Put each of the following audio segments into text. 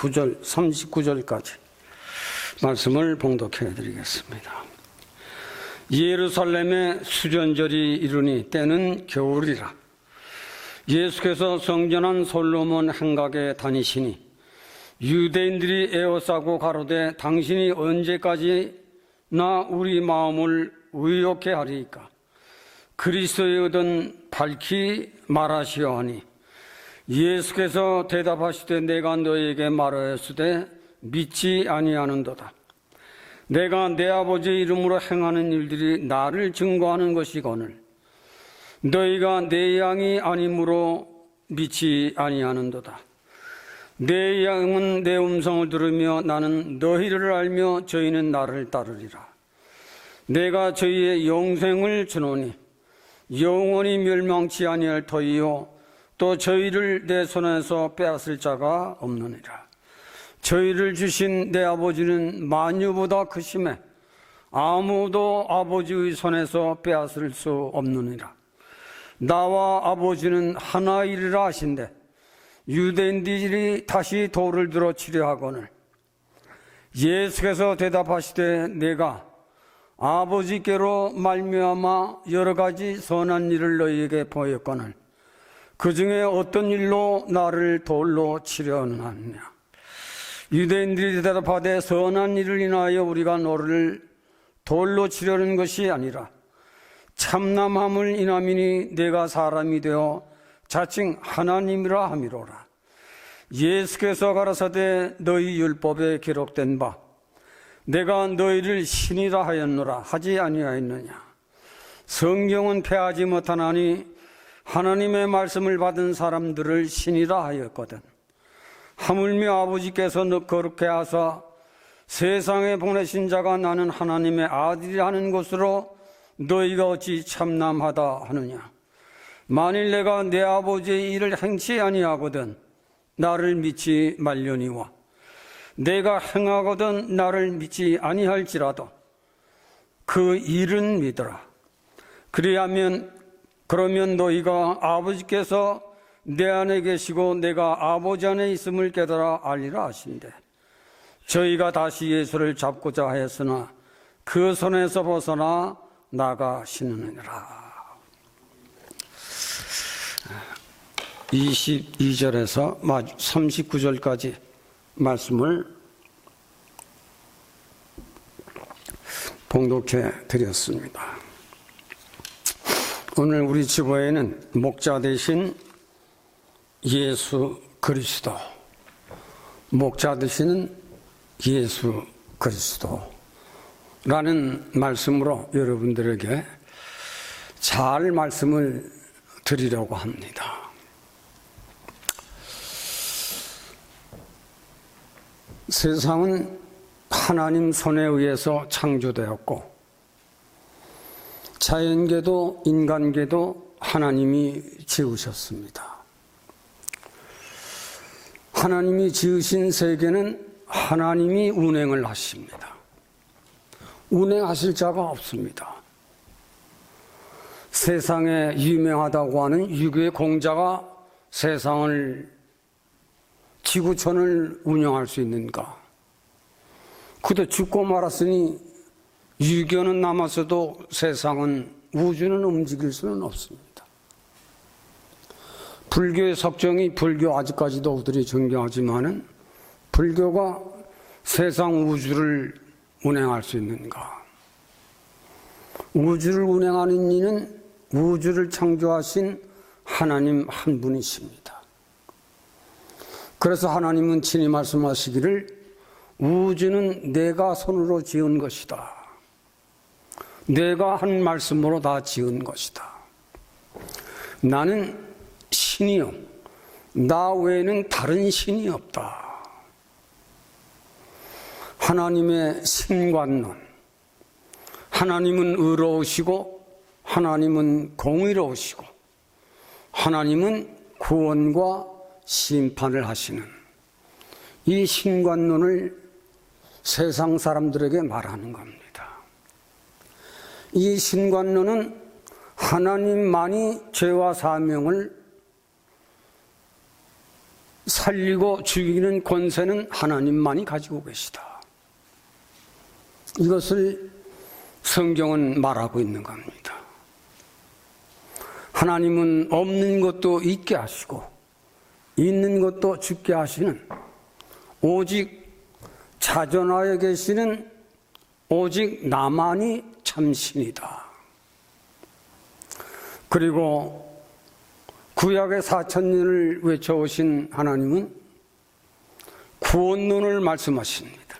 29절, 39절까지 말씀을 봉독해 드리겠습니다. 예루살렘에 수련절이 이르니 때는 겨울이라. 예수께서 성전한 솔로몬 행각에 다니시니 유대인들이 에워싸고 가로되 당신이 언제까지나 우리 마음을 의욕해 하리이까. 그리스도의 의는 밝히 말하시오 하니 예수께서 대답하시되 내가 너에게 말하였으되 믿지 아니하는도다. 내가 내 아버지의 이름으로 행하는 일들이 나를 증거하는 것이거늘 너희가 내 양이 아니므로 믿지 아니하는도다. 내 양은 내 음성을 들으며 나는 너희를 알며 저희는 나를 따르리라. 내가 저희의 영생을 주노니 영원히 멸망치 아니할 터이요 또 저희를 내 손에서 빼앗을 자가 없느니라. 저희를 주신 내 아버지는 만유보다 크심에 아무도 아버지의 손에서 빼앗을 수 없느니라. 나와 아버지는 하나이리라 하신대 유대인들이 다시 돌을 들어 치려 하거늘 예수께서 대답하시되 내가 아버지께로 말미암아 여러 가지 선한 일을 너희에게 보였거늘 그 중에 어떤 일로 나를 돌로 치려 하느냐. 유대인들이 대답하되 선한 일을 인하여 우리가 너를 돌로 치려는 것이 아니라 참남함을 인함이니 내가 사람이 되어 자칭 하나님이라 함이로라. 예수께서 가라사대 너희 율법에 기록된 바 내가 너희를 신이라 하였노라 하지 아니하였느냐. 성경은 패하지 못하나니 하나님의 말씀을 받은 사람들을 신이라 하였거든. 하물며 아버지께서 너 거룩해 하사 세상에 보내신 자가 나는 하나님의 아들이라 하는 것으로 너희가 어찌 참남하다 하느냐. 만일 내가 내 아버지의 일을 행치 아니하거든 나를 믿지 말려니와 내가 행하거든 나를 믿지 아니할지라도 그 일은 믿으라. 그러면 너희가 아버지께서 내 안에 계시고 내가 아버지 안에 있음을 깨달아 알리라 하신대. 저희가 다시 예수를 잡고자 하였으나 그 손에서 벗어나 나가시느니라. 22절에서 39절까지 말씀을 봉독해 드렸습니다. 오늘 우리 지부에는 목자 되신 예수 그리스도, 목자 되시는 예수 그리스도라는 말씀으로 여러분들에게 잘 말씀을 드리려고 합니다. 세상은 하나님 손에 의해서 창조되었고 자연계도 인간계도 하나님이 지으셨습니다. 하나님이 지으신 세계는 하나님이 운행을 하십니다. 운행하실 자가 없습니다. 세상에 유명하다고 하는 유교의 공자가 세상을 지구촌을 운영할 수 있는가? 그도 죽고 말았으니 유교는 남았어도 세상은 우주는 움직일 수는 없습니다. 불교의 석정이 불교 아직까지도 우리들이 존경하지만은 불교가 세상 우주를 운행할 수 있는가? 우주를 운행하는 이는 우주를 창조하신 하나님 한 분이십니다. 그래서 하나님은 친히 말씀하시기를 우주는 내가 손으로 지은 것이다. 내가 한 말씀으로 다 지은 것이다. 나는 신이요 나 외에는 다른 신이 없다. 하나님의 신관론, 하나님은 의로우시고 하나님은 공의로우시고 하나님은 구원과 심판을 하시는 이 신관론을 세상 사람들에게 말하는 겁니다. 이 신관론은 하나님만이 죄와 사명을 살리고 죽이는 권세는 하나님만이 가지고 계시다. 이것을 성경은 말하고 있는 겁니다. 하나님은 없는 것도 있게 하시고 있는 것도 죽게 하시는, 오직 자존하에 계시는 오직 나만이 참신이다. 그리고 구약의 4000년을 외쳐오신 하나님은 구원론을 말씀하십니다.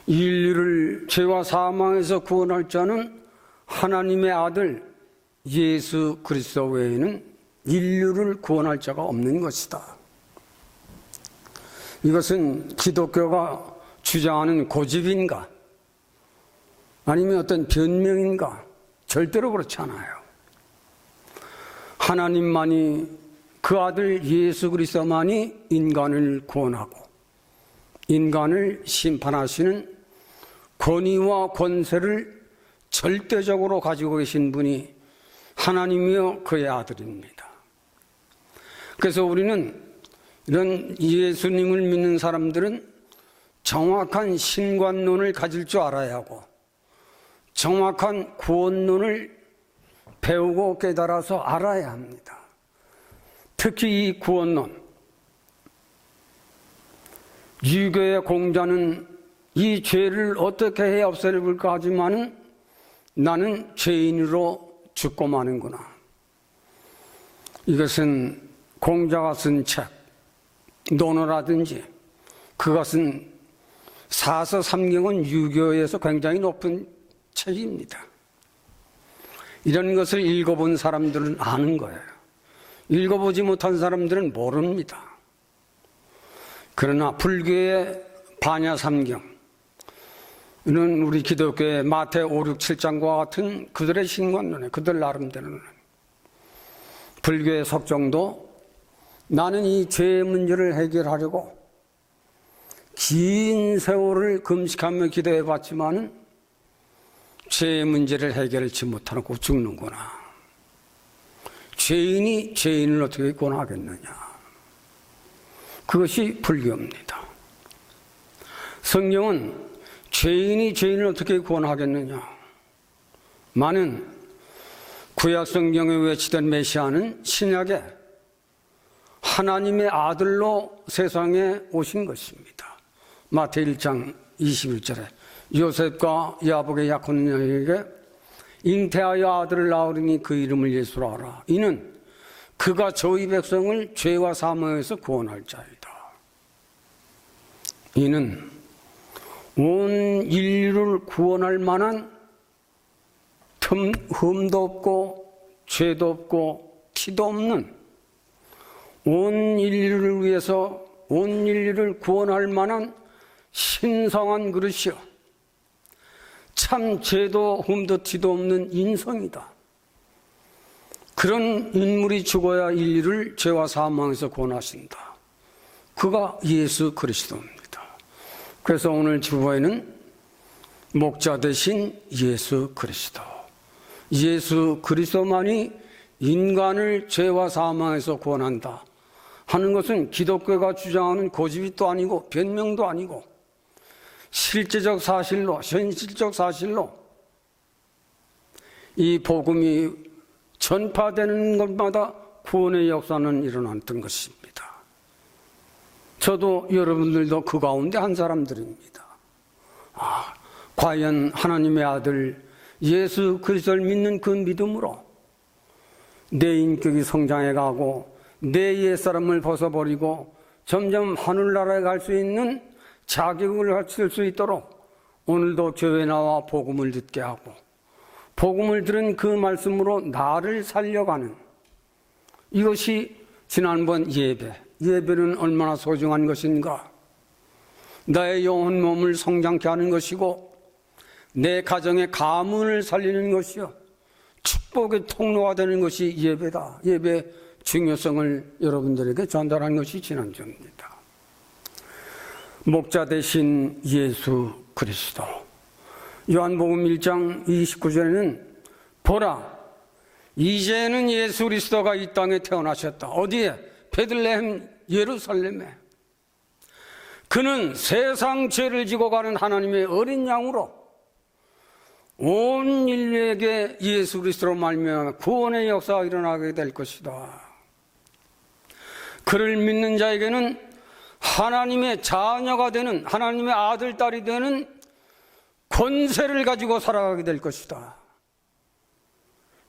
인류를 죄와 사망에서 구원할 자는 하나님의 아들 예수 그리스도 외에는 인류를 구원할 자가 없는 것이다. 이것은 기독교가 주장하는 고집인가? 아니면 어떤 변명인가? 절대로 그렇지 않아요. 하나님만이, 그 아들 예수 그리스도만이 인간을 구원하고 인간을 심판하시는 권위와 권세를 절대적으로 가지고 계신 분이 하나님이요 그의 아들입니다. 그래서 우리는 이런 예수님을 믿는 사람들은 정확한 신관론을 가질 줄 알아야 하고 정확한 구원론을 배우고 깨달아서 알아야 합니다. 특히 이 구원론, 유교의 공자는 이 죄를 어떻게 해야 없애볼까 하지만은 나는 죄인으로 죽고 마는구나. 이것은 공자가 쓴 책, 논어라든지 그것은 사서 삼경은 유교에서 굉장히 높은 책입니다. 이런 것을 읽어본 사람들은 아는 거예요. 읽어보지 못한 사람들은 모릅니다. 그러나 불교의 반야삼경, 이는 우리 기독교의 마태 5, 6, 7장과 같은 그들의 신관론에, 그들 나름대로는, 불교의 석정도 나는 이 죄의 문제를 해결하려고 긴 세월을 금식하며 기도해 봤지만은 죄의 문제를 해결하지 못하고 죽는구나. 죄인이 죄인을 어떻게 구원하겠느냐. 그것이 불교입니다. 성경은 죄인이 죄인을 어떻게 구원하겠느냐. 많은 구약 성경에 외치던 메시아는 신약에 하나님의 아들로 세상에 오신 것입니다. 마태 1장 21절에 요셉과 야복의 약혼 여인에게 잉태하여 아들을 낳으리니 그 이름을 예수라 하라. 이는 그가 저희 백성을 죄와 사망에서 구원할 자이다. 이는 온 인류를 구원할 만한 흠도 없고 죄도 없고 티도 없는, 온 인류를 위해서 온 인류를 구원할 만한 신성한 그릇이요 참 죄도 흠도 티도 없는 인성이다. 그런 인물이 죽어야 인류를 죄와 사망에서 구원하신다. 그가 예수 그리스도입니다. 그래서 오늘 주보에는 목자 되신 예수 그리스도, 예수 그리스도만이 인간을 죄와 사망에서 구원한다 하는 것은 기독교가 주장하는 고집이 또 아니고 변명도 아니고 실제적 사실로, 현실적 사실로 이 복음이 전파되는 것마다 구원의 역사는 일어났던 것입니다. 저도 여러분들도 그 가운데 한 사람들입니다. 과연 하나님의 아들 예수 그리스도를 믿는 그 믿음으로 내 인격이 성장해 가고 내 옛사람을 벗어버리고 점점 하늘나라에 갈 수 있는 자격을 갖출 수 있도록 오늘도 교회 나와 복음을 듣게 하고 복음을 들은 그 말씀으로 나를 살려가는, 이것이 지난번 예배는 얼마나 소중한 것인가. 나의 영혼 몸을 성장케 하는 것이고 내 가정의 가문을 살리는 것이요 축복의 통로가 되는 것이 예배다. 예배의 중요성을 여러분들에게 전달한 것이 지난주입니다. 목자 되신 예수 그리스도, 요한복음 1장 29절에는 보라 이제는 예수 그리스도가 이 땅에 태어나셨다. 어디에? 베들레헴 예루살렘에 그는 세상 죄를 지고 가는 하나님의 어린 양으로 온 인류에게 예수 그리스도로 말미암아 구원의 역사가 일어나게 될 것이다. 그를 믿는 자에게는 하나님의 자녀가 되는, 하나님의 아들, 딸이 되는 권세를 가지고 살아가게 될 것이다.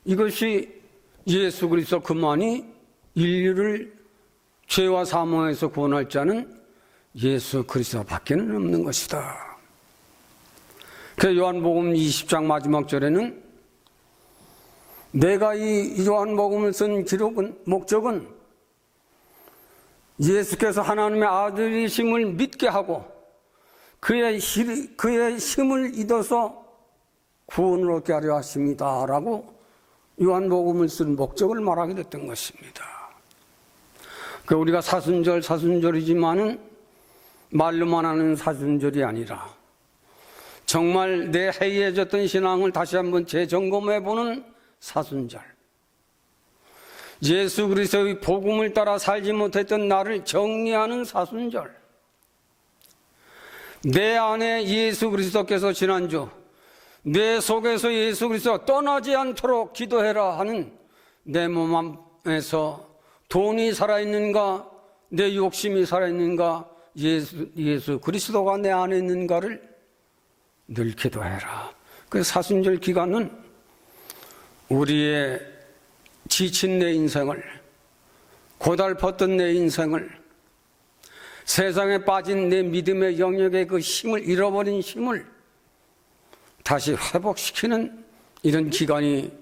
이것이 예수 그리스도 그만이 인류를 죄와 사망에서 구원할 자는 예수 그리스도밖에는 없는 것이다. 그래서 요한복음 20장 마지막 절에는 내가 이 요한복음을 쓴 목적은 예수께서 하나님의 아들이심을 믿게 하고 그의 힘을 잊어서 구원을 얻게 하려 하십니다 라고 요한복음을 쓴 목적을 말하게 됐던 것입니다. 우리가 사순절이지만은 말로만 하는 사순절이 아니라 정말 내 해이해졌던 신앙을 다시 한번 재점검해보는 사순절, 예수 그리스도의 복음을 따라 살지 못했던 나를 정리하는 사순절, 내 안에 예수 그리스도께서 지난주 내 속에서 예수 그리스도가 떠나지 않도록 기도해라 하는 내 몸 안에서 돈이 살아있는가, 내 욕심이 살아있는가, 예수 그리스도가 내 안에 있는가를 늘 기도해라. 그 사순절 기간은 우리의 지친 내 인생을, 고달팠던 내 인생을, 세상에 빠진 내 믿음의 영역의 그 힘을, 잃어버린 힘을 다시 회복시키는 이런 기간이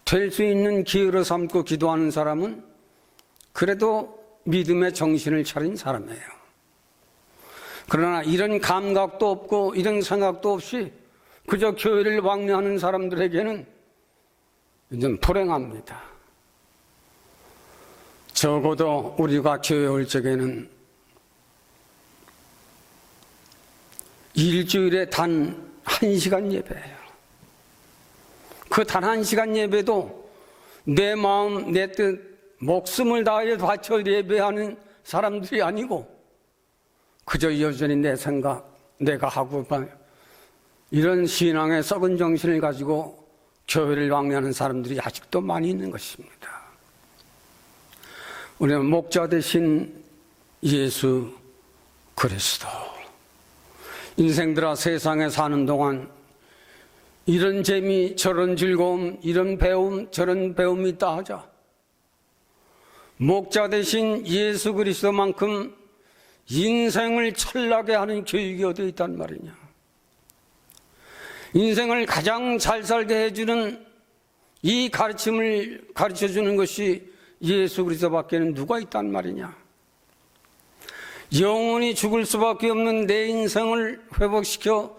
될 수 있는 기회로 삼고 기도하는 사람은 그래도 믿음의 정신을 차린 사람이에요. 그러나 이런 감각도 없고 이런 생각도 없이 그저 교회를 왕래하는 사람들에게는 좀 불행합니다. 적어도 우리가 교회 올 적에는 일주일에 단 1시간 예배예요. 그 단 1시간 예배도 내 마음, 내 뜻, 목숨을 다해 바쳐 예배하는 사람들이 아니고 그저 여전히 내 생각, 내가 하고 이런 신앙의 썩은 정신을 가지고 교회를 왕래하는 사람들이 아직도 많이 있는 것입니다. 우리는 목자 되신 예수 그리스도, 인생들아 세상에 사는 동안 이런 재미, 저런 즐거움, 이런 배움, 저런 배움이 있다 하자. 목자 되신 예수 그리스도만큼 인생을 철나게 하는 교육이 어디 있단 말이냐. 인생을 가장 잘 살게 해주는 이 가르침을 가르쳐주는 것이 예수 그리스도밖에는 누가 있단 말이냐. 영원히 죽을 수밖에 없는 내 인생을 회복시켜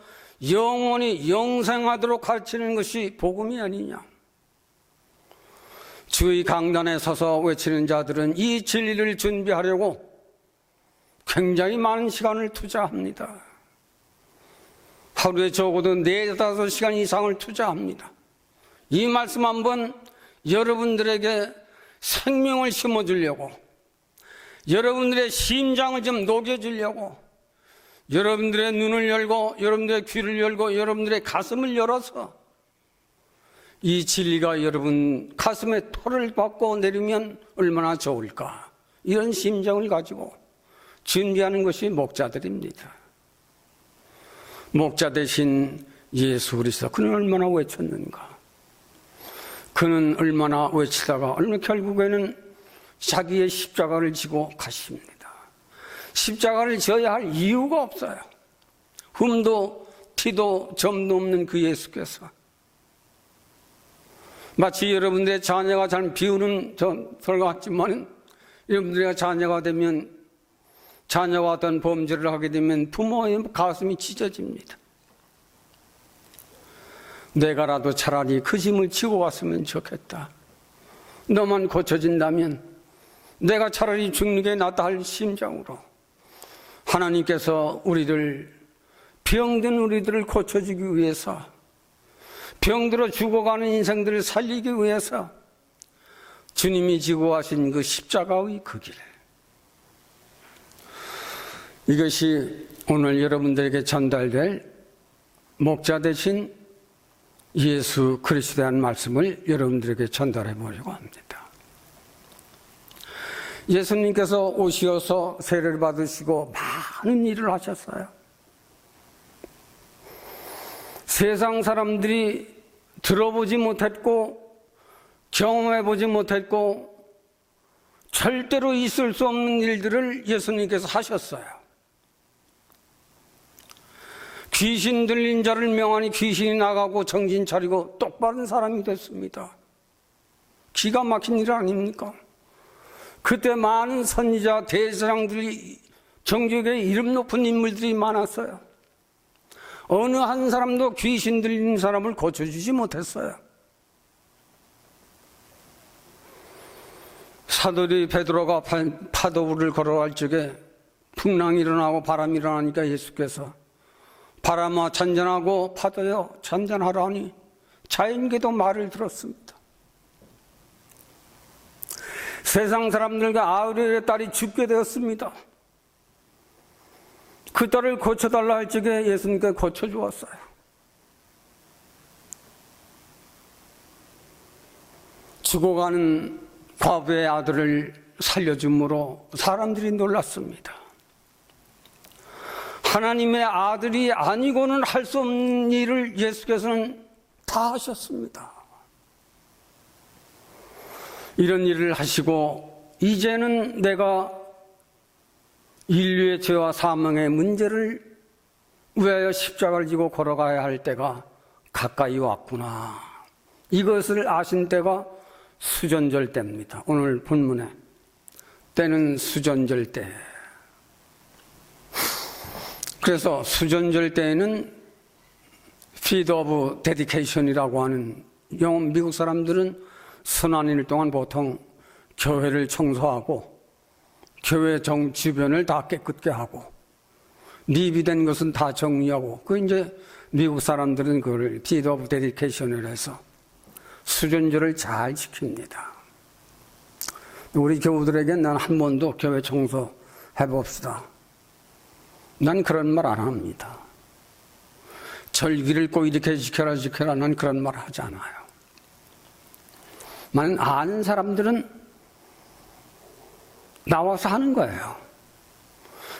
영원히 영생하도록 가르치는 것이 복음이 아니냐. 주의 강단에 서서 외치는 자들은 이 진리를 준비하려고 굉장히 많은 시간을 투자합니다. 하루에 적어도 4-5시간 이상을 투자합니다. 이 말씀 한번 여러분들에게 생명을 심어주려고, 여러분들의 심장을 좀 녹여주려고, 여러분들의 눈을 열고, 여러분들의 귀를 열고, 여러분들의 가슴을 열어서 이 진리가 여러분 가슴에 토를 받고 내리면 얼마나 좋을까, 이런 심정을 가지고 준비하는 것이 목자들입니다. 목자 대신 예수 그리스도, 그는 얼마나 외쳤는가. 그는 얼마나 외치다가 결국에는 자기의 십자가를 지고 가십니다. 십자가를 져야 할 이유가 없어요. 흠도 티도 점도 없는 그 예수께서 마치 여러분들의 자녀가 잘 비우는 절 같지만, 여러분들의 자녀가 되면, 자녀가 어떤 범죄를 하게 되면 부모의 가슴이 찢어집니다. 내가라도 차라리 그 짐을 지고 갔으면 좋겠다. 너만 고쳐진다면 내가 차라리 죽는 게 낫다 할 심정으로 하나님께서 병든 우리들을 고쳐주기 위해서, 병들어 죽어가는 인생들을 살리기 위해서 주님이 지고 가신 그 십자가의 그 길, 이것이 오늘 여러분들에게 전달될 목자 되신 예수 그리스도에 대한 말씀을 여러분들에게 전달해 보려고 합니다. 예수님께서 오셔서 세례를 받으시고 많은 일을 하셨어요. 세상 사람들이 들어보지 못했고 경험해 보지 못했고 절대로 있을 수 없는 일들을 예수님께서 하셨어요. 귀신 들린 자를 명하니 귀신이 나가고 정신 차리고 똑바른 사람이 됐습니다. 기가 막힌 일 아닙니까? 그때 많은 선지자 대제사장들이 정직에 이름 높은 인물들이 많았어요. 어느 한 사람도 귀신 들린 사람을 고쳐주지 못했어요. 사도리 베드로가 파도를 걸어갈 적에 풍랑이 일어나고 바람이 일어나니까 예수께서 바람아 잔잔하고 파도여 잔잔하라 하니 자연계도 말을 들었습니다. 세상 사람들과 아우리엘의 딸이 죽게 되었습니다. 그 딸을 고쳐달라 할 적에 예수님께 고쳐주었어요. 죽어가는 과부의 아들을 살려줌으로 사람들이 놀랐습니다. 하나님의 아들이 아니고는 할 수 없는 일을 예수께서는 다 하셨습니다. 이런 일을 하시고 이제는 내가 인류의 죄와 사망의 문제를 위하여 십자가를 지고 걸어가야 할 때가 가까이 왔구나. 이것을 아신 때가 수전절 때입니다. 오늘 본문에 때는 수전절 때. 그래서 수전절 때에는 Feast of Dedication이라고 하는 미국 사람들은 선한일 동안 보통 교회를 청소하고 교회 주변을 다 깨끗게 하고 미비된 것은 다 정리하고 그 이제 미국 사람들은 그걸 Feast of Dedication을 해서 수전절을 잘 지킵니다. 우리 교우들에게 난 한 번도 교회 청소해 봅시다. 난 그런 말 안 합니다. 절기를 꼭 이렇게 지켜라 난 그런 말 하지 않아요. 만 아는 사람들은 나와서 하는 거예요.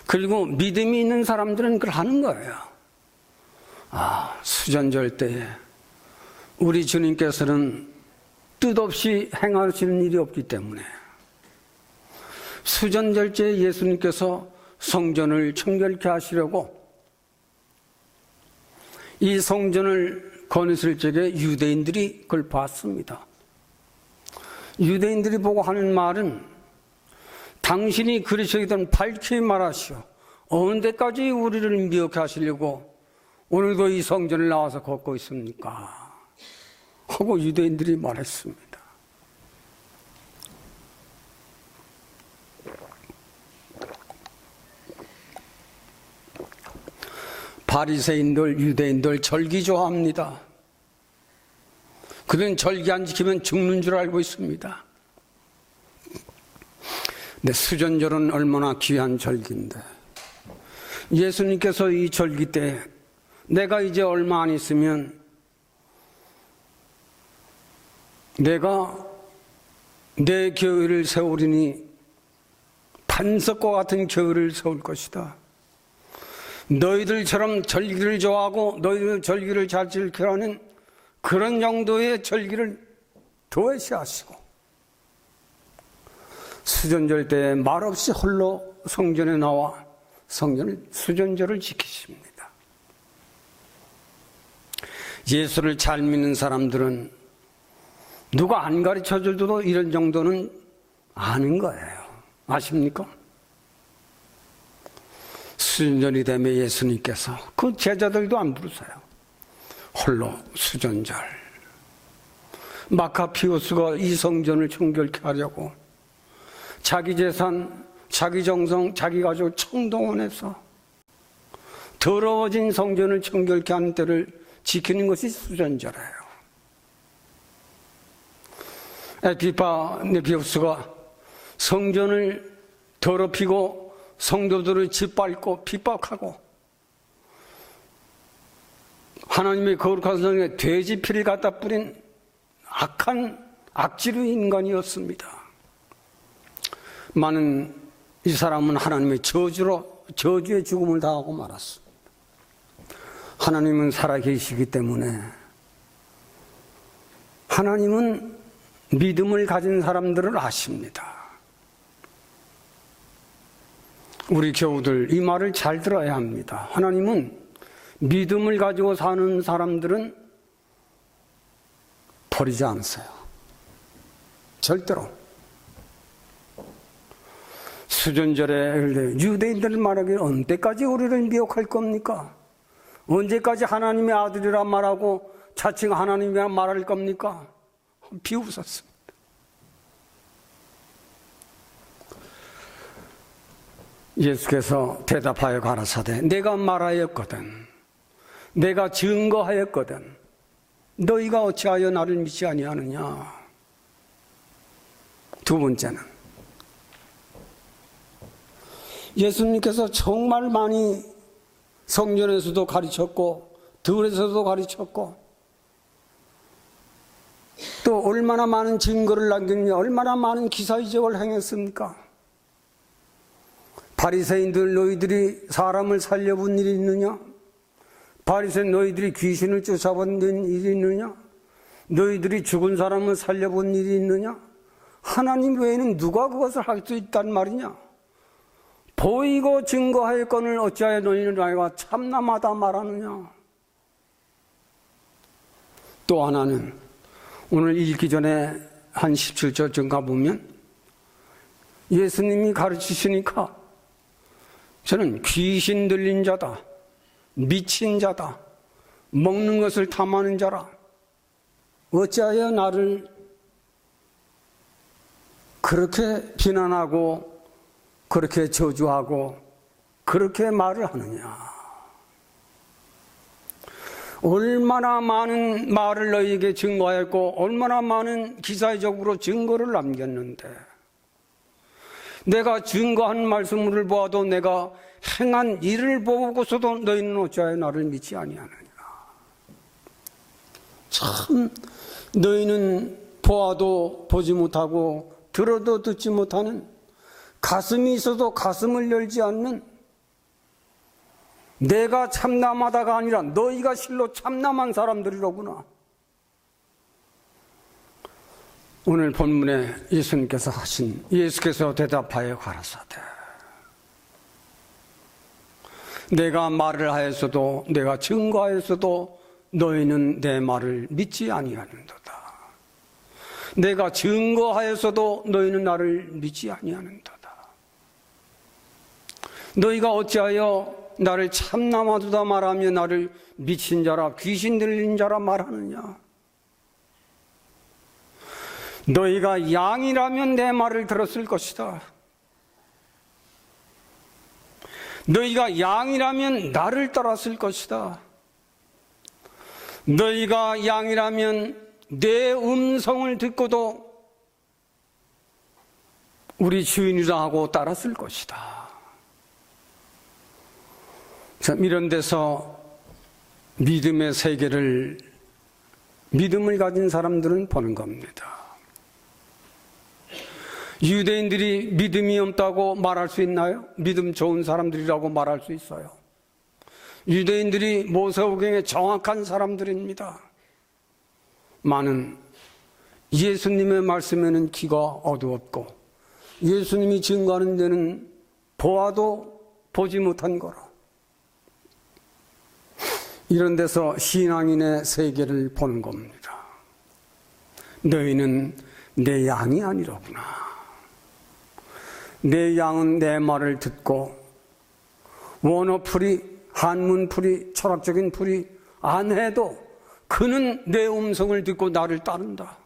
그리고 믿음이 있는 사람들은 그걸 하는 거예요. 수전절 때에 우리 주님께서는 뜻없이 행하시는 일이 없기 때문에 수전절제에 예수님께서 성전을 청결케 하시려고 이 성전을 거느실 적에 유대인들이 그걸 봤습니다. 유대인들이 보고 하는 말은 당신이 그리스도이든 밝히 말하시오. 어느 데까지 우리를 미혹해 하시려고 오늘도 이 성전을 나와서 걷고 있습니까? 하고 유대인들이 말했습니다. 바리새인들, 유대인들 절기 좋아합니다. 그들은 절기 안 지키면 죽는 줄 알고 있습니다. 근데 수전절은 얼마나 귀한 절기인데 예수님께서 이 절기 때 내가 이제 얼마 안 있으면 내가 내 교회를 세우리니 반석과 같은 교회를 세울 것이다. 너희들처럼 절기를 좋아하고 너희들 절기를 잘 지키라는 그런 정도의 절기를 도외시하시고 수전절 때 말없이 홀로 성전에 나와 수전절을 지키십니다. 예수를 잘 믿는 사람들은 누가 안 가르쳐줘도 이런 정도는 아는 거예요. 아십니까? 수전절이 되면 예수님께서 그 제자들도 안 부르세요. 홀로 수전절. 마카피오스가 이 성전을 청결케 하려고 자기 재산, 자기 정성, 자기 가족을 총동원해서 더러워진 성전을 청결케 하는 때를 지키는 것이 수전절이에요. 에피파네비우스가 성전을 더럽히고 성도들을 짓밟고 핍박하고 하나님의 거룩한 성에 돼지 피를 갖다 뿌린 악한 악질의 인간이었습니다. 많은 이 사람은 하나님의 저주의 죽음을 당하고 말았습니다. 하나님은 살아계시기 때문에 하나님은 믿음을 가진 사람들을 아십니다. 우리 교우들 이 말을 잘 들어야 합니다. 하나님은 믿음을 가지고 사는 사람들은 버리지 않으세요. 절대로. 수전절에 유대인들 말하기를 언제까지 우리를 미혹할 겁니까? 언제까지 하나님의 아들이라 말하고 자칭 하나님이라 말할 겁니까? 비웃었습니다. 예수께서 대답하여 가라사대 내가 말하였거든 내가 증거하였거든 너희가 어찌하여 나를 믿지 아니하느냐. 두 번째는 예수님께서 정말 많이 성전에서도 가르쳤고 들에서도 가르쳤고 또 얼마나 많은 증거를 남겼냐, 얼마나 많은 기사이적을 행했습니까? 바리새인들 너희들이 사람을 살려본 일이 있느냐? 바리새인 너희들이 귀신을 쫓아본 일이 있느냐? 너희들이 죽은 사람을 살려본 일이 있느냐? 하나님 외에는 누가 그것을 할 수 있단 말이냐? 보이고 증거하였거늘 어찌하여 너희는 나와 참남하다 말하느냐? 또 하나는 오늘 읽기 전에 한 17절쯤 가보면 예수님이 가르치시니까 저는 귀신 들린 자다, 미친 자다, 먹는 것을 탐하는 자라, 어찌하여 나를 그렇게 비난하고 그렇게 저주하고 그렇게 말을 하느냐. 얼마나 많은 말을 너희에게 증거하였고 얼마나 많은 기사적으로 증거를 남겼는데 내가 증거한 말씀을 보아도 내가 행한 일을 보고서도 너희는 어찌하여 나를 믿지 아니하느냐. 참 너희는 보아도 보지 못하고 들어도 듣지 못하는 가슴이 있어도 가슴을 열지 않는 내가 참남하다가 아니라 너희가 실로 참남한 사람들이로구나. 오늘 본문에 예수께서 대답하여 가라사대 내가 말을 하였어도 내가 증거하였어도 너희는 내 말을 믿지 아니하는도다. 내가 증거하였어도 너희는 나를 믿지 아니하는도다. 너희가 어찌하여 나를 참남하도다 말하며 나를 미친 자라 귀신 들린 자라 말하느냐. 너희가 양이라면 내 말을 들었을 것이다. 너희가 양이라면 나를 따랐을 것이다. 너희가 양이라면 내 음성을 듣고도 우리 주인이라 하고 따랐을 것이다. 참 이런 데서 믿음의 세계를 믿음을 가진 사람들은 보는 겁니다. 유대인들이 믿음이 없다고 말할 수 있나요? 믿음 좋은 사람들이라고 말할 수 있어요. 유대인들이 모세오경에 정확한 사람들입니다. 많은 예수님의 말씀에는 귀가 어두웠고 예수님이 증거하는 데는 보아도 보지 못한 거라. 이런 데서 신앙인의 세계를 보는 겁니다. 너희는 내 양이 아니로구나. 내 양은 내 말을 듣고 원어풀이, 한문풀이, 철학적인 풀이 안 해도 그는 내 음성을 듣고 나를 따른다.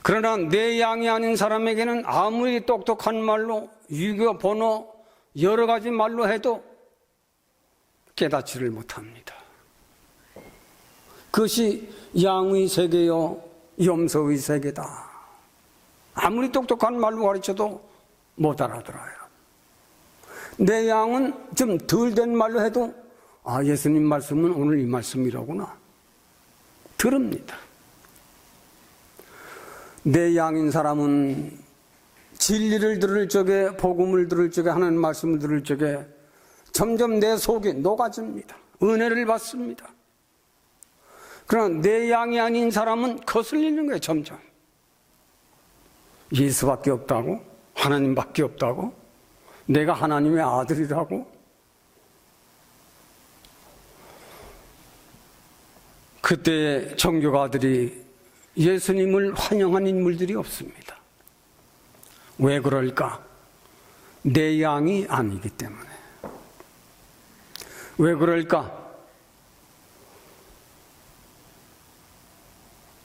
그러나 내 양이 아닌 사람에게는 아무리 똑똑한 말로 유교, 번호, 여러 가지 말로 해도 깨닫지를 못합니다. 그것이 양의 세계요 염소의 세계다. 아무리 똑똑한 말로 가르쳐도 못 알아들어요. 내 양은 좀 덜 된 말로 해도 예수님 말씀은 오늘 이 말씀이라구나 들읍니다. 내 양인 사람은 진리를 들을 적에, 복음을 들을 적에, 하나님 말씀을 들을 적에 점점 내 속이 녹아집니다. 은혜를 받습니다. 그러나 내 양이 아닌 사람은 거슬리는 거예요. 점점. 예수밖에 없다고? 하나님밖에 없다고? 내가 하나님의 아들이라고? 그때 정교가들이 예수님을 환영한 인물들이 없습니다. 왜 그럴까? 내 양이 아니기 때문에. 왜 그럴까?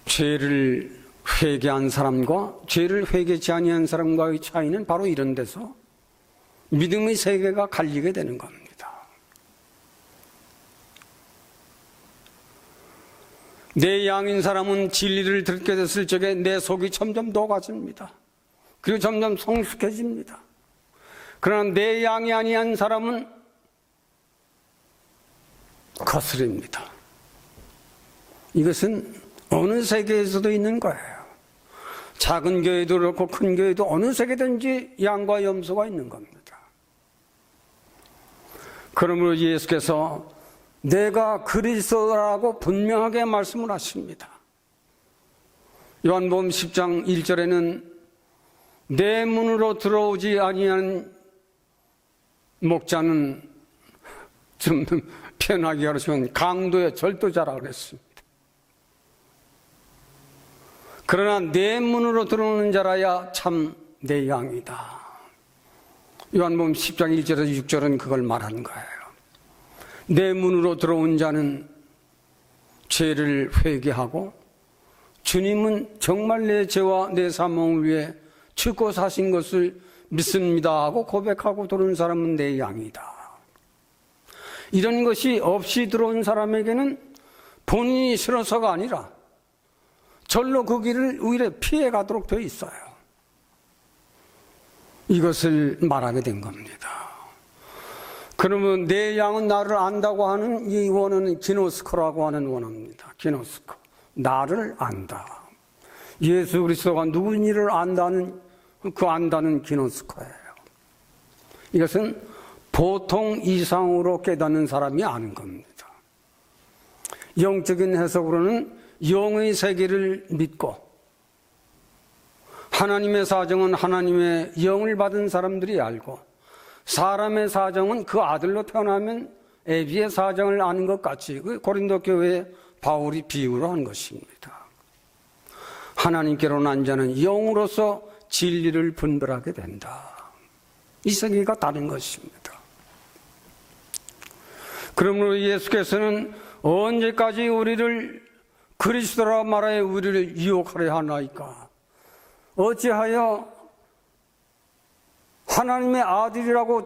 죄를 회개한 사람과 죄를 회개치 아니한 사람과의 차이는 바로 이런 데서 믿음의 세계가 갈리게 되는 겁니다. 내 양인 사람은 진리를 듣게 됐을 적에 내 속이 점점 녹아집니다. 그리고 점점 성숙해집니다. 그러나 내 양이 아니한 사람은 거스립니다. 이것은 어느 세계에서도 있는 거예요. 작은 교회도 그렇고 큰 교회도 어느 세계든지 양과 염소가 있는 겁니다. 그러므로 예수께서 내가 그리스도라고 분명하게 말씀을 하십니다. 요한복음 10장 1절에는 내 문으로 들어오지 아니한 목자는 좀 편하게 가르치면 강도의 절도자라고 그랬습니다. 그러나 내 문으로 들어오는 자라야 참 내 양이다. 요한복음 10장 1절에서 6절은 그걸 말한 거예요. 내 문으로 들어온 자는 죄를 회개하고 주님은 정말 내 죄와 내 사망을 위해 죽고 사신 것을 믿습니다 하고 고백하고 들어온 사람은 내 양이다. 이런 것이 없이 들어온 사람에게는 본인이 싫어서가 아니라 절로 그 길을 오히려 피해 가도록 되어 있어요. 이것을 말하게 된 겁니다. 그러면 내 양은 나를 안다고 하는 이 원어는 기노스코라고 하는 원어입니다. 기노스코. 나를 안다. 예수 그리스도가 누구인지를 안다는, 그 안다는 기노스코예요. 이것은 보통 이상으로 깨닫는 사람이 아는 겁니다. 영적인 해석으로는 영의 세계를 믿고 하나님의 사정은 하나님의 영을 받은 사람들이 알고 사람의 사정은 그 아들로 태어나면 애비의 사정을 아는 것 같이 그 고린도 교회에 바울이 비유로 한 것입니다. 하나님께로 난 자는 영으로서 진리를 분별하게 된다. 이 세계가 다른 것입니다. 그러므로 예수께서는 언제까지 우리를 그리스도라 말하여 우리를 유혹하려 하나이까? 어찌하여 하나님의 아들이라고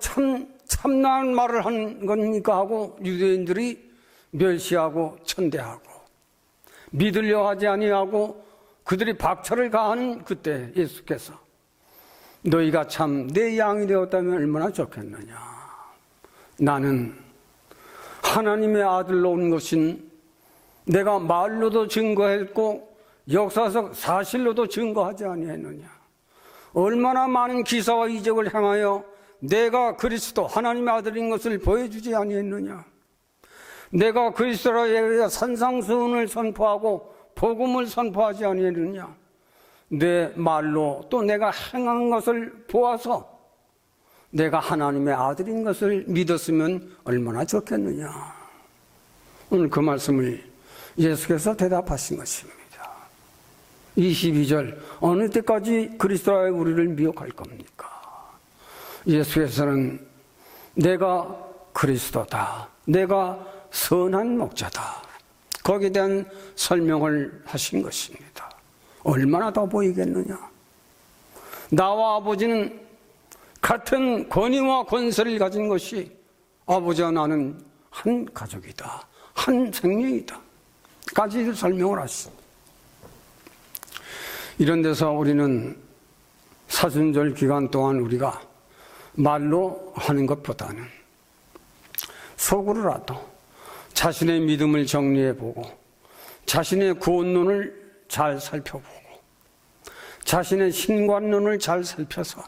참나한 말을 한 겁니까? 하고 유대인들이 멸시하고 천대하고 믿으려 하지 아니하고 그들이 박차를 가하는 그때 예수께서 너희가 참 내 양이 되었다면 얼마나 좋겠느냐. 나는 하나님의 아들로 온 것인 내가 말로도 증거했고 역사적 사실로도 증거하지 아니했느냐. 얼마나 많은 기사와 이적을 행하여 내가 그리스도 하나님의 아들인 것을 보여주지 아니했느냐. 내가 그리스도라 산상수훈을 선포하고 복음을 선포하지 아니했느냐. 내 말로 또 내가 행한 것을 보아서 내가 하나님의 아들인 것을 믿었으면 얼마나 좋겠느냐. 오늘 그 말씀을 예수께서 대답하신 것입니다. 22절 어느 때까지 그리스도의 우리를 미혹할 겁니까? 예수께서는 내가 그리스도다. 내가 선한 목자다. 거기에 대한 설명을 하신 것입니다. 얼마나 더 보이겠느냐. 나와 아버지는 같은 권위와 권세를 가진 것이 아버지와 나는 한 가족이다. 한 생명이다. 까지 설명을 하십니다. 이런 데서 우리는 사순절 기간 동안 우리가 말로 하는 것보다는 속으로라도 자신의 믿음을 정리해보고 자신의 구원론을 잘 살펴보고 자신의 신관론을 잘 살펴서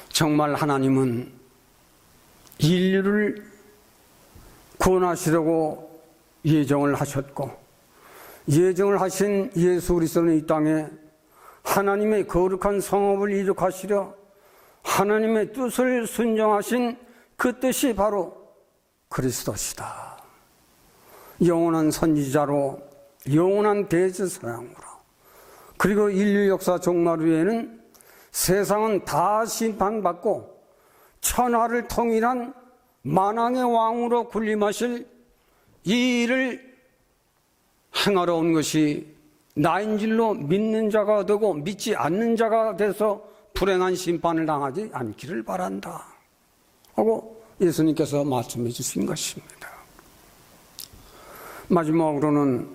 정말 하나님은 인류를 구원하시려고 예정을 하셨고 예정을 하신 예수 그리스도는 이 땅에 하나님의 거룩한 성업을 이룩하시려 하나님의 뜻을 순종하신 그 뜻이 바로 그리스도시다. 영원한 선지자로 영원한 대제사장으로 그리고 인류 역사 종말 후에는 세상은 다 심판받고 천하를 통일한 만왕의 왕으로 군림하실 이 일을 행하러 온 것이 나인 줄로 믿는 자가 되고 믿지 않는 자가 돼서 불행한 심판을 당하지 않기를 바란다 하고 예수님께서 말씀해 주신 것입니다. 마지막으로는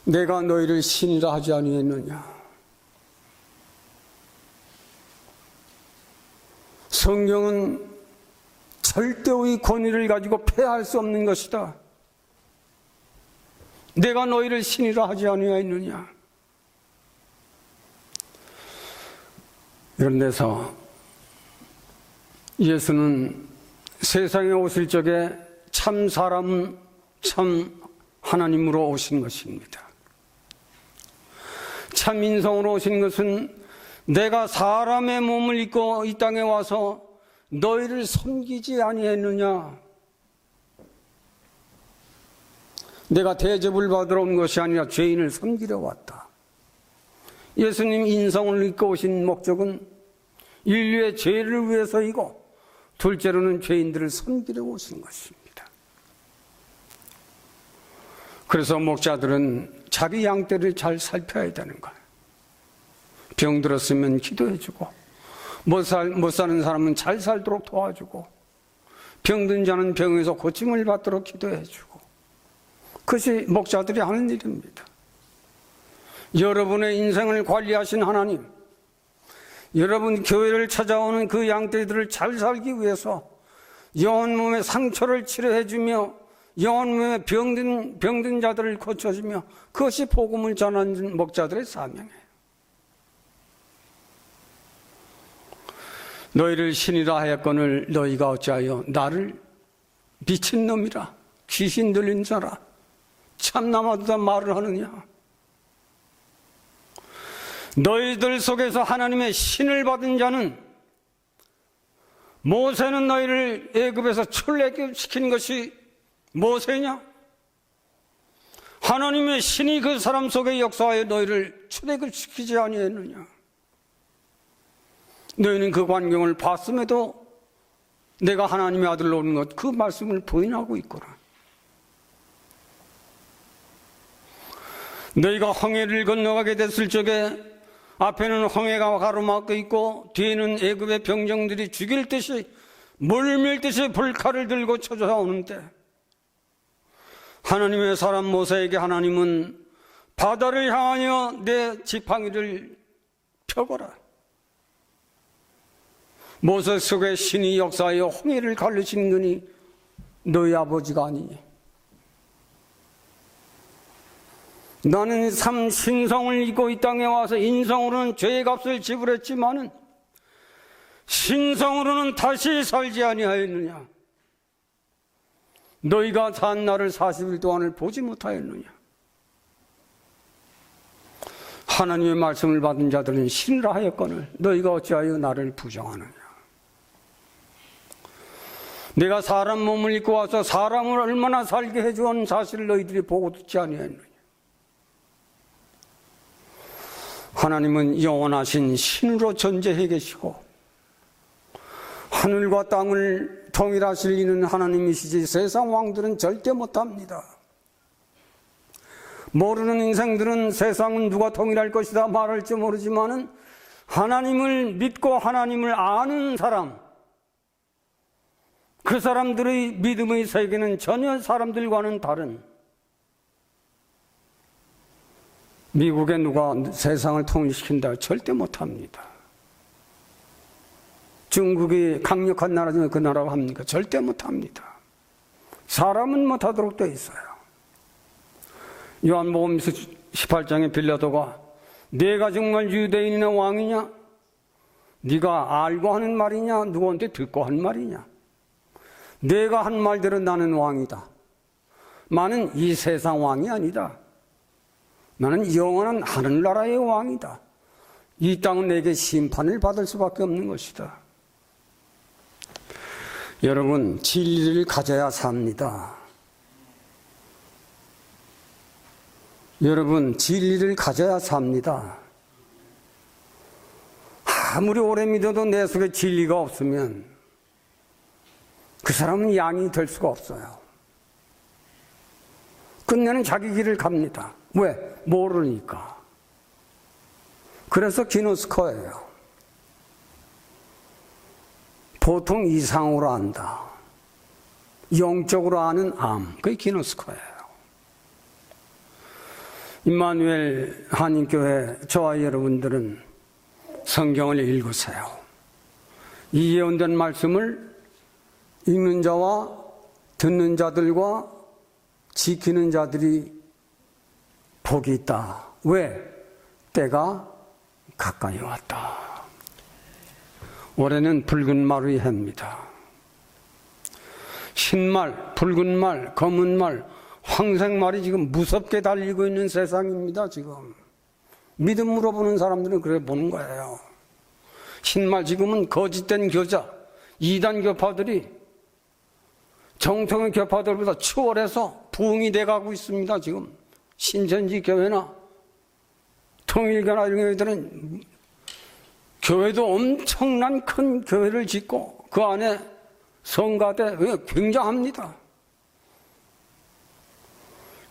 내가 너희를 신이라 하지 아니했느냐. 성경은 절대의 권위를 가지고 폐할 수 없는 것이다. 내가 너희를 신이라 하지 아니하였느냐. 이런 데서 예수는 세상에 오실 적에 참 사람은 참 하나님으로 오신 것입니다. 참 인성으로 오신 것은 내가 사람의 몸을 입고 이 땅에 와서 너희를 섬기지 아니했느냐. 내가 대접을 받으러 온 것이 아니라 죄인을 섬기러 왔다. 예수님 인성을 입고 오신 목적은 인류의 죄를 위해서이고 둘째로는 죄인들을 섬기러 오신 것입니다. 그래서 목자들은 자기 양떼를 잘 살펴야 되는 거예요. 병 들었으면 기도해주고 못 사는 사람은 잘 살도록 도와주고 병든 자는 병에서 고침을 받도록 기도해주고 그것이 목자들이 하는 일입니다. 여러분의 인생을 관리하신 하나님, 여러분 교회를 찾아오는 그 양떼들을 잘 살기 위해서 영혼 몸의 상처를 치료해주며 영혼 몸의 병든 자들을 고쳐주며 그것이 복음을 전하는 목자들의 사명이에요. 너희를 신이라 하였거늘 너희가 어찌하여 나를 미친놈이라 귀신 들린 자라 참나마다 말을 하느냐. 너희들 속에서 하나님의 신을 받은 자는 모세는 너희를 애굽에서 출애굽시킨 것이 모세냐? 하나님의 신이 그 사람 속에 역사하여 너희를 출애굽시키지 아니했느냐? 너희는 그 광경을 봤음에도 내가 하나님의 아들로 오는 것 그 말씀을 부인하고 있구나. 너희가 홍해를 건너가게 됐을 적에 앞에는 홍해가 가로막고 있고 뒤에는 애굽의 병정들이 죽일 듯이 물밀듯이 불칼을 들고 쳐져오는데 하나님의 사람 모세에게 하나님은 바다를 향하여 내 지팡이를 펴거라. 모세 속에 신이 역사하여 홍해를 가르치는 거니 너희 아버지가 아니니. 나는 참 신성을 입고 이 땅에 와서 인성으로는 죄의 값을 지불했지만은 신성으로는 다시 살지 아니하였느냐. 너희가 산 날을 40일 동안을 보지 못하였느냐. 하나님의 말씀을 받은 자들은 신이라 하였거늘 너희가 어찌하여 나를 부정하느냐. 내가 사람 몸을 입고 와서 사람을 얼마나 살게 해주었는 사실을 너희들이 보고 듣지 아니하였느냐. 하나님은 영원하신 신으로 존재해 계시고 하늘과 땅을 통일하실 이는 하나님이시지 세상 왕들은 절대 못합니다. 모르는 인생들은 세상은 누가 통일할 것이다 말할지 모르지만은 하나님을 믿고 하나님을 아는 사람, 그 사람들의 믿음의 세계는 전혀 사람들과는 다른 미국에 누가 세상을 통일시킨다? 절대 못합니다. 중국이 강력한 나라지만 그 나라가 합니까? 절대 못합니다. 사람은 못하도록 되어 있어요. 요한복음 18장에 빌라도가 내가 정말 유대인의 왕이냐? 네가 알고 하는 말이냐? 누구한테 듣고 한 말이냐? 내가 한 말대로 나는 왕이다. 나는 이 세상 왕이 아니다. 나는 영원한 하늘나라의 왕이다. 이 땅은 내게 심판을 받을 수밖에 없는 것이다. 여러분, 진리를 가져야 삽니다. 여러분, 진리를 가져야 삽니다. 아무리 오래 믿어도 내 속에 진리가 없으면 그 사람은 양이 될 수가 없어요. 끝내는 자기 길을 갑니다. 왜? 모르니까. 그래서 기노스코예요. 보통 이상으로 안다. 영적으로 아는 암. 그게 기노스코예요. 임마누엘 한인교회 저와 여러분들은 성경을 읽으세요. 이 예언된 말씀을 읽는 자와 듣는 자들과 지키는 자들이 복이 있다. 왜? 때가 가까이 왔다. 올해는 붉은 말의 해입니다. 흰말, 붉은 말, 검은 말, 황색말이 지금 무섭게 달리고 있는 세상입니다. 지금 믿음으로 보는 사람들은 그래 보는 거예요. 흰말, 지금은 거짓된 교자, 이단 교파들이 정통의 교파들보다 추월해서 부흥이 돼가고 있습니다. 지금 신천지 교회나 통일교나 이런 교회들은 교회도 엄청난 큰 교회를 짓고 그 안에 성가대 굉장합니다.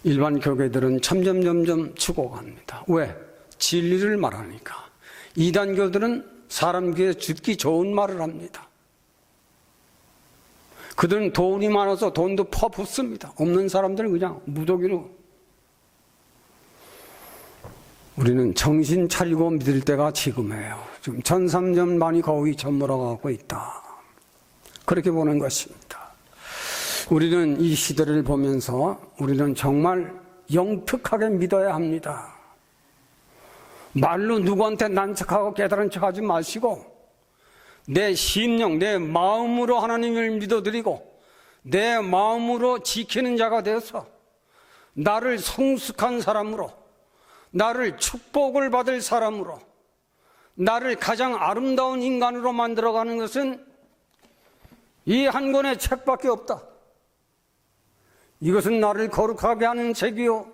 일반 교회들은 점점 죽어갑니다. 왜? 진리를 말하니까. 이단교들은 사람 귀에 듣기 좋은 말을 합니다. 그들은 돈이 많아서 돈도 퍼붓습니다. 없는 사람들은 그냥 무더기로. 우리는 정신 차리고 믿을 때가 지금이에요. 지금 전삼전만이 거의 저물어가고 있다. 그렇게 보는 것입니다. 우리는 이 시대를 보면서 우리는 정말 영특하게 믿어야 합니다. 말로 누구한테 난척하고 깨달은 척하지 마시고 내 심령, 내 마음으로 하나님을 믿어드리고 내 마음으로 지키는 자가 되어서 나를 성숙한 사람으로, 나를 축복을 받을 사람으로, 나를 가장 아름다운 인간으로 만들어가는 것은 이 한 권의 책밖에 없다. 이것은 나를 거룩하게 하는 책이요,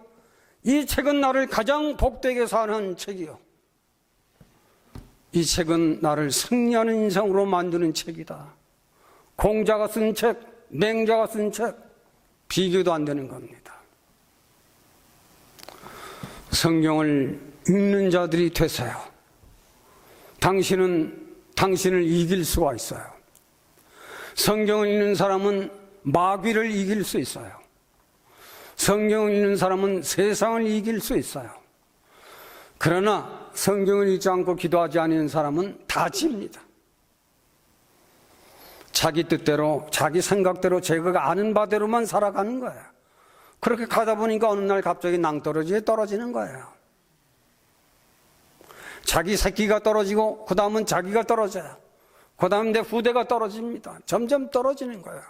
이 책은 나를 가장 복되게 사는 책이요, 이 책은 나를 승리하는 인생으로 만드는 책이다. 공자가 쓴 책, 맹자가 쓴 책, 비교도 안 되는 겁니다. 성경을 읽는 자들이 되세요. 당신을 이길 수가 있어요. 성경을 읽는 사람은 마귀를 이길 수 있어요. 성경을 읽는 사람은 세상을 이길 수 있어요. 그러나 성경을 읽지 않고 기도하지 않는 사람은 다 집니다. 자기 뜻대로, 자기 생각대로, 자기가 아는 바대로만 살아가는 거예요. 그렇게 가다 보니까 어느 날 갑자기 낭떠러지에 떨어지는 거예요. 자기 새끼가 떨어지고 그 다음은 자기가 떨어져요. 그 다음 내 후대가 떨어집니다. 점점 떨어지는 거예요.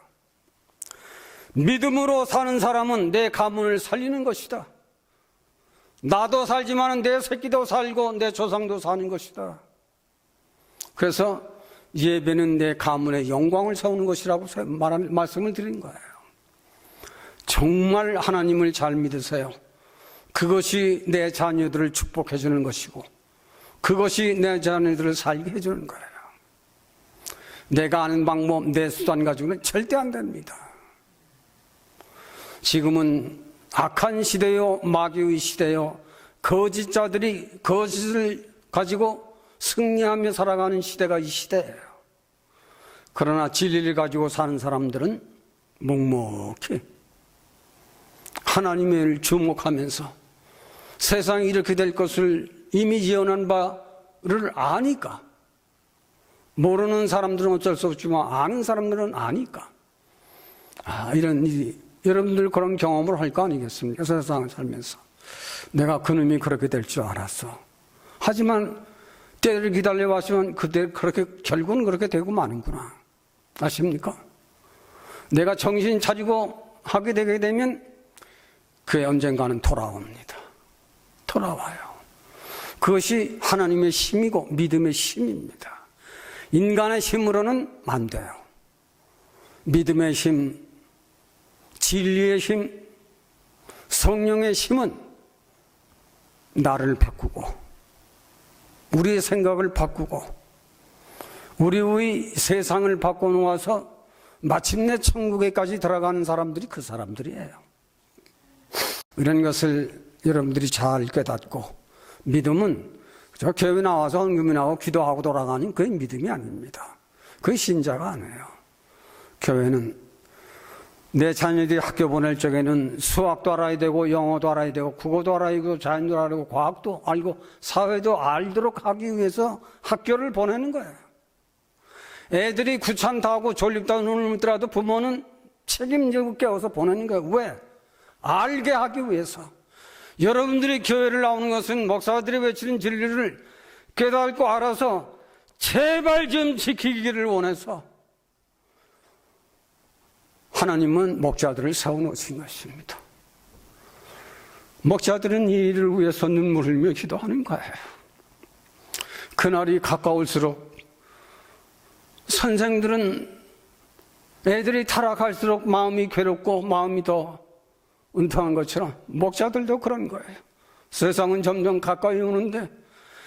믿음으로 사는 사람은 내 가문을 살리는 것이다. 나도 살지만 내 새끼도 살고 내 조상도 사는 것이다. 그래서 예배는 내 가문의 영광을 세우는 것이라고 말씀을 드린 거예요. 정말 하나님을 잘 믿으세요. 그것이 내 자녀들을 축복해 주는 것이고 그것이 내 자녀들을 살게 해주는 거예요. 내가 아는 방법, 내 수단 가지고는 절대 안 됩니다. 지금은 악한 시대요, 마귀의 시대요, 거짓자들이 거짓을 가지고 승리하며 살아가는 시대가 이 시대예요. 그러나 진리를 가지고 사는 사람들은 묵묵히 하나님을 주목하면서 세상이 이렇게 될 것을 이미 예언한 바를 아니까. 모르는 사람들은 어쩔 수 없지만 아는 사람들은 아니까. 이런 일이, 여러분들 그런 경험을 할 거 아니겠습니까? 세상을 살면서. 내가 그놈이 그렇게 될 줄 알았어. 하지만 때를 기다려왔으면 결국은 그렇게 되고 마는구나. 아십니까? 내가 정신 차리고 하게 되게 되면 그게 언젠가는 돌아옵니다. 돌아와요. 그것이 하나님의 힘이고 믿음의 힘입니다. 인간의 힘으로는 안 돼요. 믿음의 힘, 진리의 힘, 성령의 힘은 나를 바꾸고 우리의 생각을 바꾸고 우리의 세상을 바꿔놓아서 마침내 천국에까지 들어가는 사람들이 그 사람들이에요. 이런 것을 여러분들이 잘 깨닫고, 믿음은 저 교회 나와서 헌금이나고 기도하고 돌아가는 그게 믿음이 아닙니다. 그게 신자가 아니에요. 교회는 내 자녀들이 학교 보낼 적에는 수학도 알아야 되고 영어도 알아야 되고 국어도 알아야 되고 자연도 알아야 되고 과학도 알고 사회도 알도록 하기 위해서 학교를 보내는 거예요. 애들이 귀찮다고 졸립다고 눈을 감더라도 부모는 책임지고 깨워서 보내는 거예요. 왜? 알게 하기 위해서. 여러분들이 교회를 나오는 것은 목사들이 외치는 진리를 깨닫고 알아서 제발 좀 지키기를 원해서 하나님은 목자들을 세워놓으신 것입니다. 목자들은 이 일을 위해서 눈물 흘며 기도하는 거예요. 그날이 가까울수록 선생들은 애들이 타락할수록 마음이 괴롭고 마음이 더 은통한 것처럼 목자들도 그런 거예요. 세상은 점점 가까이 오는데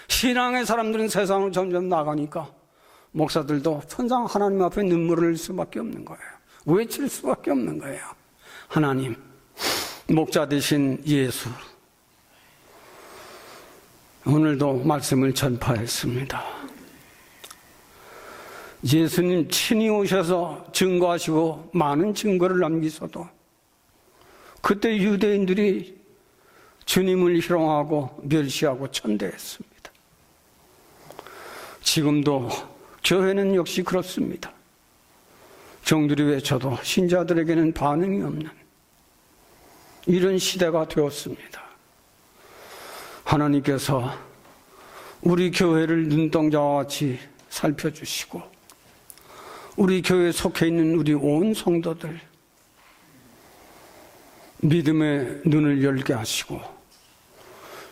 신앙의 사람들은 세상으로 점점 나가니까 목사들도 천상 하나님 앞에 눈물을 흘릴 수밖에 없는 거예요. 외칠 수밖에 없는 거예요. 하나님, 목자 되신 예수, 오늘도 말씀을 전파했습니다. 예수님 친히 오셔서 증거하시고 많은 증거를 남기셔도 그때 유대인들이 주님을 희롱하고 멸시하고 천대했습니다. 지금도 교회는 역시 그렇습니다. 종들이 외쳐도 신자들에게는 반응이 없는 이런 시대가 되었습니다. 하나님께서 우리 교회를 눈동자와 같이 살펴주시고 우리 교회에 속해 있는 우리 온 성도들 믿음의 눈을 열게 하시고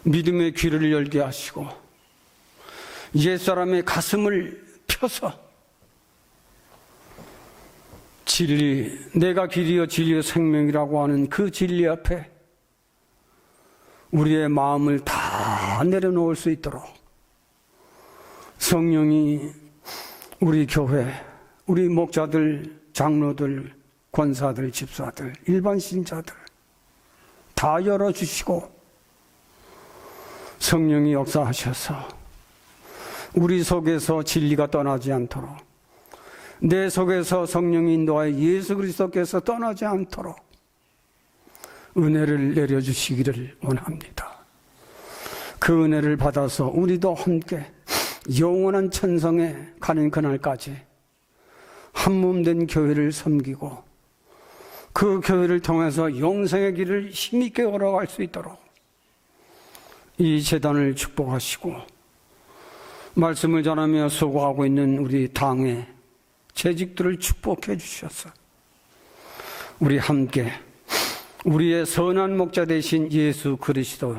믿음의 귀를 열게 하시고 옛사람의 가슴을 펴서 진리, 내가 길이요 진리요 생명이라고 하는 그 진리 앞에 우리의 마음을 다 내려놓을 수 있도록 성령이 우리 교회, 우리 목자들, 장로들, 권사들, 집사들, 일반 신자들 다 열어주시고 성령이 역사하셔서 우리 속에서 진리가 떠나지 않도록 내 속에서 성령이 인도하여 예수 그리스도께서 떠나지 않도록 은혜를 내려주시기를 원합니다. 그 은혜를 받아서 우리도 함께 영원한 천성에 가는 그날까지 한몸된 교회를 섬기고 그 교회를 통해서 영생의 길을 힘있게 걸어갈 수 있도록 이 재단을 축복하시고 말씀을 전하며 수고하고 있는 우리 당의 재직들을 축복해 주셔서 우리 함께 우리의 선한 목자 되신 예수 그리스도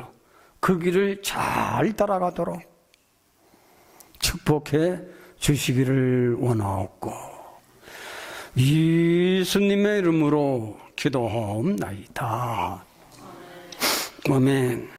그 길을 잘 따라가도록 축복해 주시기를 원하옵고 예수님의 이름으로 기도하옵나이다. 아멘.